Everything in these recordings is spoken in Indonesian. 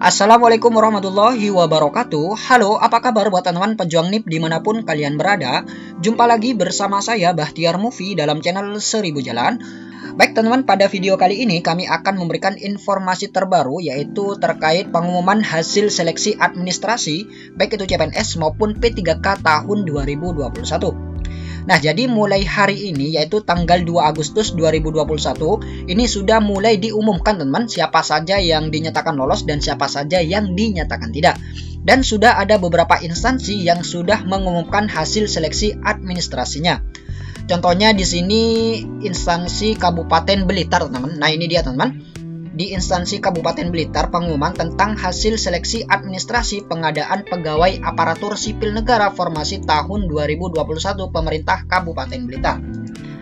Assalamualaikum warahmatullahi wabarakatuh. Halo, apa kabar buat teman-teman pejuang NIP dimanapun kalian berada? Jumpa lagi bersama saya Bahtiar Movie dalam channel 1000 Jalan. Baik teman-teman, pada video kali ini kami akan memberikan informasi terbaru yaitu terkait pengumuman hasil seleksi administrasi baik itu CPNS maupun P3K tahun 2021. Nah, jadi mulai hari ini yaitu tanggal 2 Agustus 2021 ini sudah mulai diumumkan teman-teman siapa saja yang dinyatakan lolos dan siapa saja yang dinyatakan tidak. Dan sudah ada beberapa instansi yang sudah mengumumkan hasil seleksi administrasinya. Contohnya di sini instansi Kabupaten Blitar teman-teman. Nah, ini dia teman-teman. Di instansi Kabupaten Blitar pengumuman tentang hasil seleksi administrasi pengadaan pegawai aparatur sipil negara formasi tahun 2021 pemerintah Kabupaten Blitar.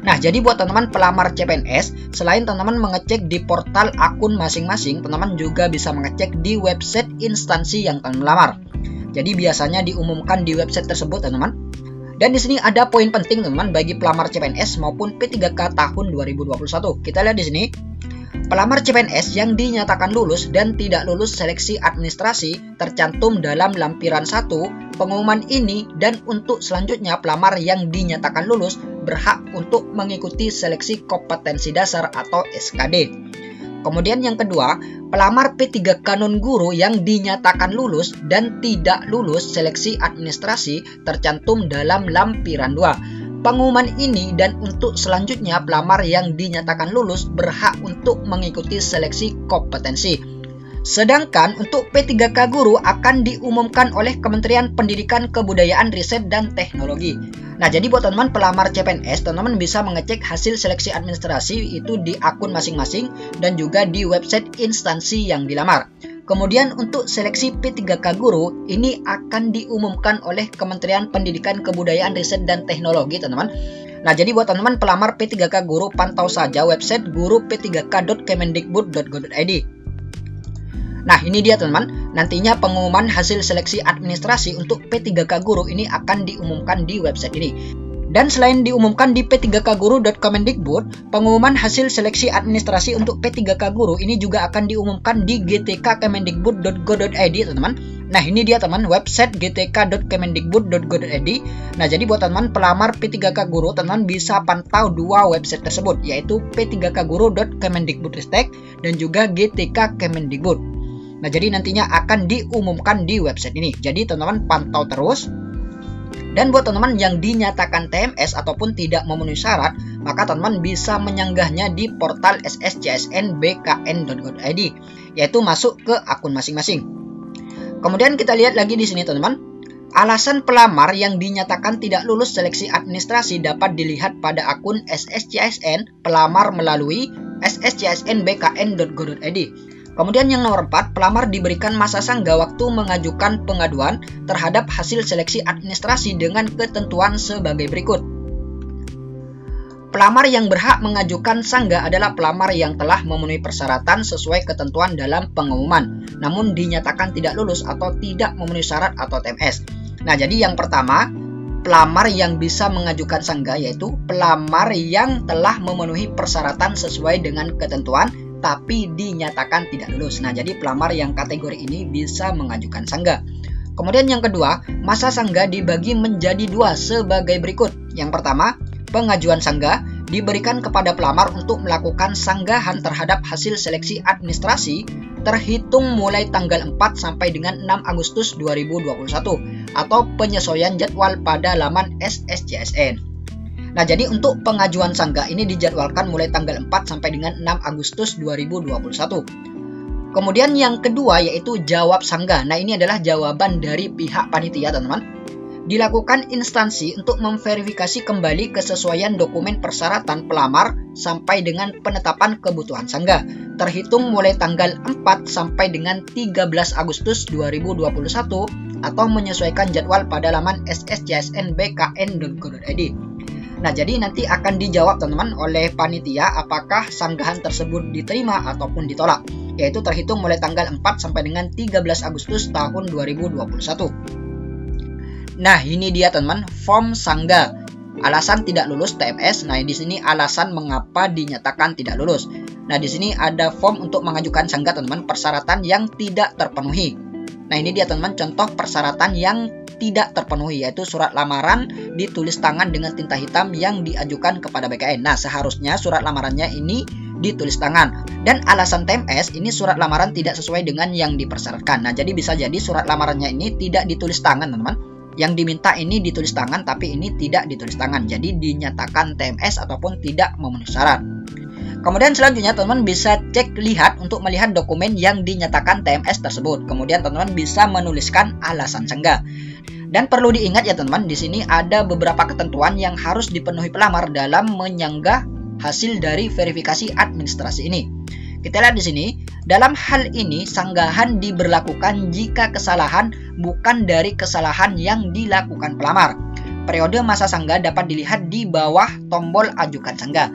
Nah, jadi buat teman-teman pelamar CPNS, selain teman-teman mengecek di portal akun masing-masing, teman-teman juga bisa mengecek di website instansi yang teman melamar. Jadi biasanya diumumkan di website tersebut teman-teman. Dan di sini ada poin penting teman-teman bagi pelamar CPNS maupun P3K tahun 2021. Kita lihat di sini. Pelamar CPNS yang dinyatakan lulus dan tidak lulus seleksi administrasi tercantum dalam lampiran 1 pengumuman ini, dan untuk selanjutnya pelamar yang dinyatakan lulus berhak untuk mengikuti seleksi kompetensi dasar atau SKD. Kemudian yang kedua, pelamar P3K non-guru yang dinyatakan lulus dan tidak lulus seleksi administrasi tercantum dalam lampiran 2. Pengumuman ini dan untuk selanjutnya pelamar yang dinyatakan lulus berhak untuk mengikuti seleksi kompetensi. Sedangkan untuk P3K guru akan diumumkan oleh Kementerian Pendidikan, Kebudayaan, Riset, dan Teknologi. Nah, jadi buat teman-teman pelamar CPNS, teman-teman bisa mengecek hasil seleksi administrasi itu di akun masing-masing dan juga di website instansi yang dilamar. Kemudian untuk seleksi P3K guru ini akan diumumkan oleh Kementerian Pendidikan, Kebudayaan, Riset, dan Teknologi teman-teman. Nah, jadi buat teman-teman pelamar P3K guru pantau saja website guru-p3k.kemendikbud.go.id. Nah, ini dia teman-teman. Nantinya pengumuman hasil seleksi administrasi untuk P3K guru ini akan diumumkan di website ini. Dan selain diumumkan di p3kguru.kemendikbud, pengumuman hasil seleksi administrasi untuk P3K guru ini juga akan diumumkan di gtk.kemendikbud.go.id teman-teman. Nah, ini dia teman website gtk.kemendikbud.go.id. Nah, jadi buat teman pelamar P3K guru, teman bisa pantau dua website tersebut yaitu p3kguru.kemendikbud.ristek dan juga gtk Kemendikbud. Nah, jadi nantinya akan diumumkan di website ini. Jadi teman-teman pantau terus. Dan buat teman-teman yang dinyatakan TMS ataupun tidak memenuhi syarat, maka teman-teman bisa menyanggahnya di portal sscsnbkn.go.id, yaitu masuk ke akun masing-masing. Kemudian kita lihat lagi di sini teman-teman. Alasan pelamar yang dinyatakan tidak lulus seleksi administrasi dapat dilihat pada akun SSCSN pelamar melalui sscsnbkn.go.id. Kemudian yang nomor 4, pelamar diberikan masa sangga waktu mengajukan pengaduan terhadap hasil seleksi administrasi dengan ketentuan sebagai berikut. Pelamar yang berhak mengajukan sangga adalah pelamar yang telah memenuhi persyaratan sesuai ketentuan dalam pengumuman, namun dinyatakan tidak lulus atau tidak memenuhi syarat atau TMS. Nah, jadi yang pertama, pelamar yang bisa mengajukan sangga yaitu pelamar yang telah memenuhi persyaratan sesuai dengan ketentuan tapi dinyatakan tidak lulus. Nah, jadi pelamar yang kategori ini bisa mengajukan sangga. Kemudian yang kedua, masa sangga dibagi menjadi dua sebagai berikut. Yang pertama, pengajuan sangga diberikan kepada pelamar untuk melakukan sanggahan terhadap hasil seleksi administrasi terhitung mulai tanggal 4 sampai dengan 6 Agustus 2021 atau penyesuaian jadwal pada laman SSCSN. Nah, jadi untuk pengajuan sangga ini dijadwalkan mulai tanggal 4 sampai dengan 6 Agustus 2021. Kemudian yang kedua yaitu jawab sangga. Nah, ini adalah jawaban dari pihak panitia, teman-teman. Dilakukan instansi untuk memverifikasi kembali kesesuaian dokumen persyaratan pelamar sampai dengan penetapan kebutuhan sangga, terhitung mulai tanggal 4 sampai dengan 13 Agustus 2021 atau menyesuaikan jadwal pada laman sscsnbkn.go.id. Nah, jadi nanti akan dijawab teman-teman oleh panitia apakah sanggahan tersebut diterima ataupun ditolak, yaitu terhitung mulai tanggal 4 sampai dengan 13 Agustus tahun 2021. Nah, ini dia teman-teman, form sanggah. Alasan tidak lulus TMS. Nah, di sini alasan mengapa dinyatakan tidak lulus. Nah, di sini ada form untuk mengajukan sanggah teman-teman, persyaratan yang tidak terpenuhi. Nah, ini dia teman-teman contoh persyaratan yang tidak terpenuhi, yaitu surat lamaran ditulis tangan dengan tinta hitam yang diajukan kepada BKN. Nah, seharusnya surat lamarannya ini ditulis tangan. Dan alasan TMS ini surat lamaran tidak sesuai dengan yang dipersyaratkan. Nah, jadi bisa jadi surat lamarannya ini tidak ditulis tangan teman-teman. Yang diminta ini ditulis tangan, tapi ini tidak ditulis tangan. Jadi dinyatakan TMS ataupun tidak memenuhi syarat. Kemudian selanjutnya teman-teman bisa cek lihat untuk melihat dokumen yang dinyatakan TMS tersebut. Kemudian teman-teman bisa menuliskan alasan sanggah. Dan perlu diingat ya teman-teman, di sini ada beberapa ketentuan yang harus dipenuhi pelamar dalam menyanggah hasil dari verifikasi administrasi ini. Kita lihat di sini, dalam hal ini sanggahan diberlakukan jika kesalahan bukan dari kesalahan yang dilakukan pelamar. Periode masa sanggah dapat dilihat di bawah tombol ajukan sanggah.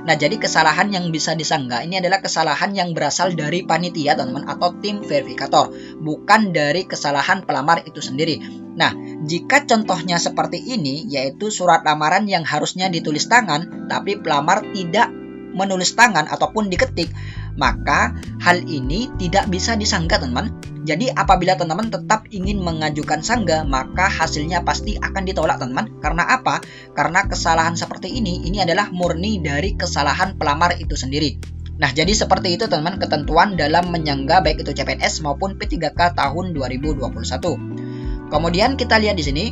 Nah, jadi kesalahan yang bisa disanggah ini adalah kesalahan yang berasal dari panitia teman-teman atau tim verifikator, bukan dari kesalahan pelamar itu sendiri. Nah, jika contohnya seperti ini, yaitu surat lamaran yang harusnya ditulis tangan, tapi pelamar tidak menulis tangan ataupun diketik, maka hal ini tidak bisa disanggah teman-teman. Jadi apabila teman-teman tetap ingin mengajukan sanggah, maka hasilnya pasti akan ditolak teman-teman. Karena apa? Karena kesalahan seperti ini adalah murni dari kesalahan pelamar itu sendiri. Nah, jadi seperti itu teman-teman ketentuan dalam menyanggah baik itu CPNS maupun P3K tahun 2021. Kemudian kita lihat di sini,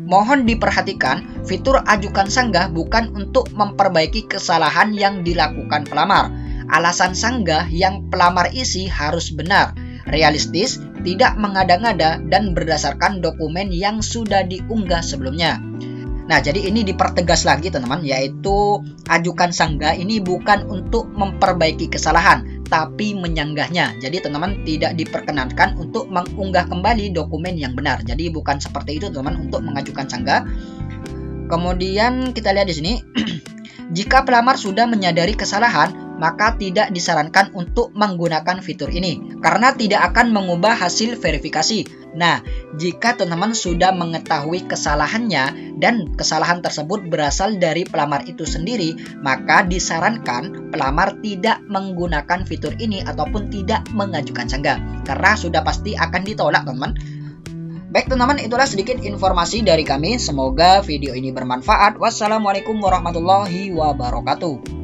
mohon diperhatikan, fitur ajukan sanggah bukan untuk memperbaiki kesalahan yang dilakukan pelamar. Alasan sanggah yang pelamar isi harus benar, realistis, tidak mengada-ngada, dan berdasarkan dokumen yang sudah diunggah sebelumnya. Nah, jadi ini dipertegas lagi teman-teman, yaitu ajukan sanggah ini bukan untuk memperbaiki kesalahan, tapi menyanggahnya. Jadi teman-teman tidak diperkenankan untuk mengunggah kembali dokumen yang benar. Jadi bukan seperti itu teman-teman untuk mengajukan sanggah. Kemudian kita lihat di sini, jika pelamar sudah menyadari kesalahan, maka tidak disarankan untuk menggunakan fitur ini karena tidak akan mengubah hasil verifikasi. Nah, jika teman-teman sudah mengetahui kesalahannya dan kesalahan tersebut berasal dari pelamar itu sendiri, maka disarankan pelamar tidak menggunakan fitur ini ataupun tidak mengajukan sanggah karena sudah pasti akan ditolak teman-teman. Baik teman-teman, itulah sedikit informasi dari kami. Semoga video ini bermanfaat. Wassalamualaikum warahmatullahi wabarakatuh.